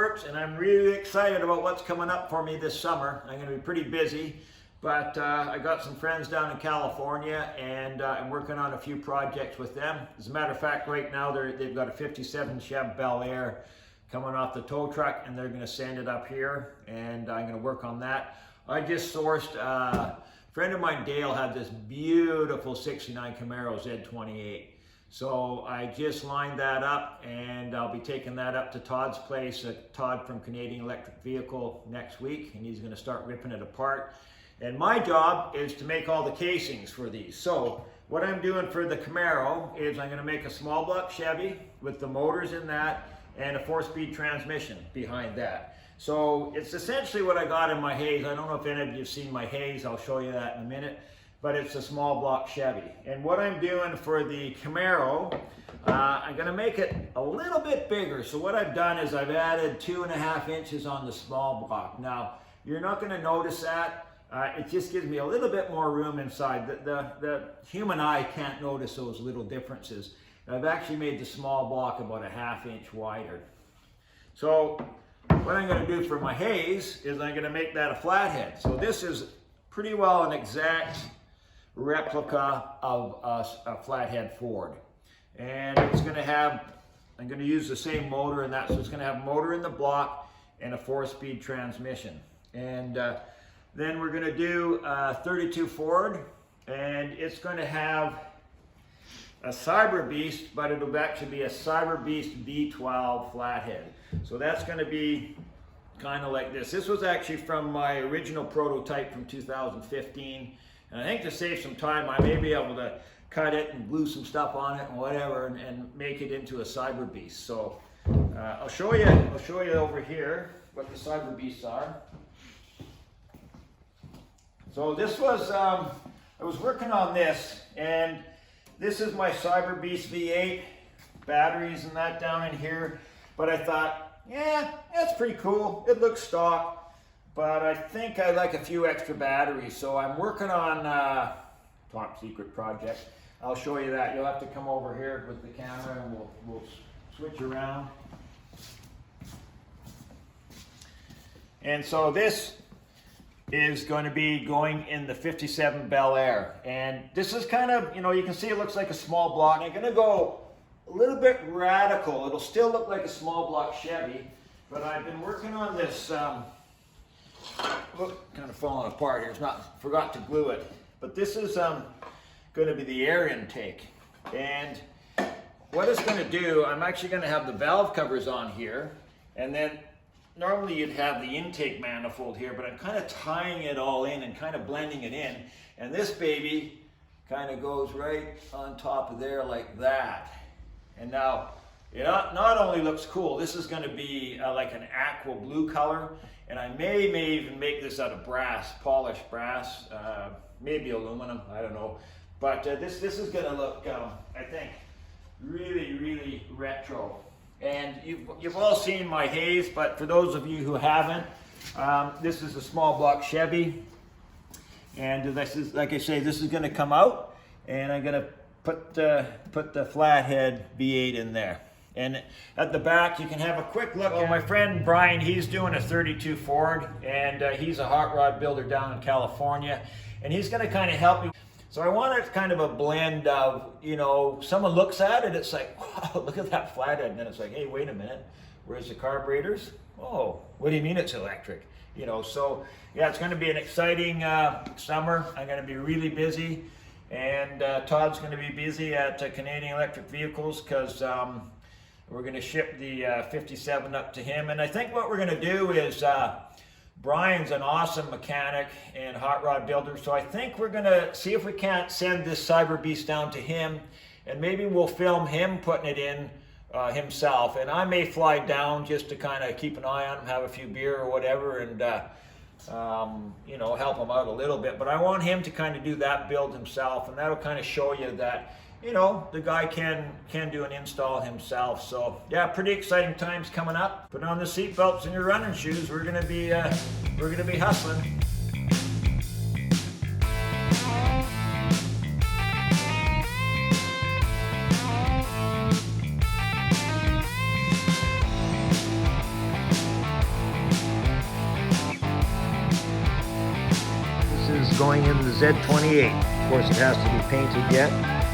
sports, and I'm really excited about what's coming up for me this summer. I'm going to be pretty busy, but I got some friends down in California, and I'm working on a few projects with them. As a matter of fact, right now they've got a 57 Chev Bel Air coming off the tow truck, and they're going to send it up here, and I'm going to work on that. I just sourced, a friend of mine, Dale, had this beautiful 69 Camaro Z28. So I just lined that up, and I'll be taking that up to Todd's place, Todd from Canadian Electric Vehicle, next week, and he's going to start ripping it apart. And my job is to make all the casings for these. So what I'm doing for the Camaro is I'm going to make a small block Chevy with the motors in that and a 4-speed transmission behind that. So it's essentially what I got in my Haze. I don't know if any of you have seen my Haze. I'll show you that in a minute. But it's a small block Chevy. And what I'm doing for the Camaro, I'm going to make it a little bit bigger. So what I've done is I've added 2.5 inches on the small block. Now, you're not going to notice that. It just gives me a little bit more room inside. The human eye can't notice those little differences. I've actually made the small block about a 1/2 inch wider. So what I'm going to do for my Haze is I'm going to make that a flathead. So this is pretty well an exact replica of a flathead Ford, and it's going to have, I'm going to use the same motor in that, so it's going to have a motor in the block and a 4-speed transmission. And then we're going to do a 32 Ford, and it's going to have a Cyber Beast, but it'll actually be a Cyber Beast V12 flathead. So that's going to be kind of like this. This was actually from my original prototype from 2015. And I think to save some time, I may be able to cut it and glue some stuff on it and whatever, and make it into a Cyber Beast. So I'll show you over here what the Cyber Beasts are. So this was, I was working on this, and this is my Cyber Beast V8, batteries and that down in here. But I thought, yeah, that's pretty cool. It looks stock. But I think I like a few extra batteries, so I'm working on top secret project. I'll show you that. You'll have to come over here with the camera, and we'll switch around. And so this is going to be going in the 57 Bel Air, and this is kind of, you know, you can see it looks like a small block. I'm going to go a little bit radical. It'll still look like a small block Chevy, but I've been working on this. Look, kind of falling apart here. It's not, forgot to glue it. But this is going to be the air intake. And what it's going to do, I'm actually going to have the valve covers on here. And then normally you'd have the intake manifold here, but I'm kind of tying it all in and kind of blending it in. And this baby kind of goes right on top of there like that. And now, it not only looks cool, this is going to be like an aqua blue color. And I may even make this out of brass, polished brass, maybe aluminum, I don't know. But this is going to look, I think, really retro. And you've all seen my Haze, but for those of you who haven't, this is a small block Chevy. And this is, like I say, this is going to come out, and I'm going to put the flathead V8 in there. And at the back, you can have a quick look. Well, my friend Brian, he's doing a 32 Ford, and he's a hot rod builder down in California, and he's going to kind of help me. So I want it kind of a blend of, you know, someone looks at it, it's like, wow, look at that flathead, and then it's like, hey, wait a minute, where's the carburetors? Oh, what do you mean it's electric? You know, so yeah, it's going to be an exciting summer. I'm going to be really busy, and Todd's going to be busy at Canadian Electric Vehicles, because we're going to ship the 57 up to him. And I think what we're going to do is, Brian's an awesome mechanic and hot rod builder, so I think we're going to see if we can't send this Cyber Beast down to him, and maybe we'll film him putting it in himself. And I may fly down just to kind of keep an eye on him, have a few beer or whatever, and you know, help him out a little bit. But I want him to kind of do that build himself, and that'll kind of show you that, you know, the guy can do an install himself. So yeah, pretty exciting times coming up. Put on the seat belts and your running shoes. We're gonna be hustling. going in the Z28. Of course, it has to be painted yet.